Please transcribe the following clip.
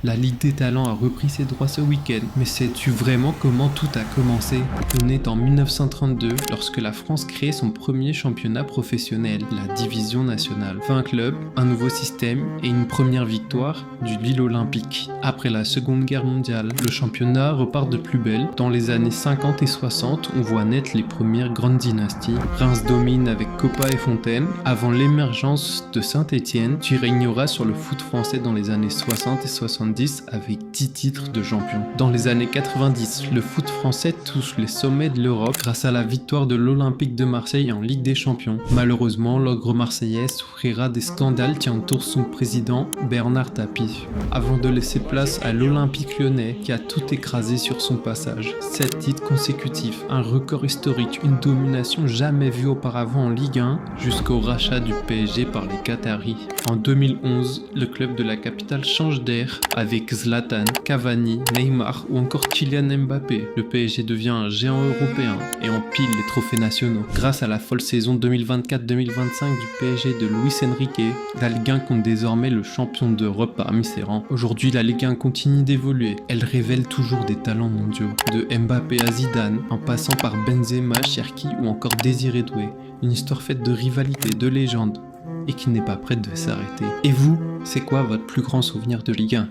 La Ligue des Talents a repris ses droits ce week-end, mais sais-tu vraiment comment tout a commencé? On est en 1932 lorsque la France crée son premier championnat professionnel, la division nationale. 20 clubs, un nouveau système et une première victoire du Lille Olympique. Après la Seconde Guerre mondiale, le championnat repart de plus belle. Dans les années 50 et 60, on voit naître les premières grandes dynasties. Reims domine avec Copa et Fontaine. Avant l'émergence de Saint-Étienne, tu régneras sur le foot français dans les années 60 et 70 avec 10 titres de champion. Dans les années 90, le foot français touche les sommets de l'Europe grâce à la victoire de l'Olympique de Marseille en Ligue des Champions. Malheureusement, l'ogre marseillais souffrira des scandales qui entourent son président Bernard Tapie, avant de laisser place à l'Olympique lyonnais qui a tout écrasé sur son passage. 7 titres consécutifs, un record historique, une domination jamais vue auparavant en Ligue 1, jusqu'au rachat du PSG par les Qataris. En 2011, le club de la capitale change d'air avec Zlatan, Cavani, Neymar ou encore Kylian Mbappé. Le PSG devient un géant européen et empile les trophées nationaux. Grâce à la folle saison 2024-2025 du PSG de Luis Enrique, la Ligue 1 compte désormais le champion d'Europe parmi ses rangs. Aujourd'hui, la Ligue 1 continue d'évoluer. Elle révèle toujours des talents mondiaux. De Mbappé à Zidane, en passant par Benzema, Cherki ou encore Désiré Doué. Une histoire faite de rivalité, de légende et qui n'est pas prête de s'arrêter. Et vous, c'est quoi votre plus grand souvenir de Ligue 1?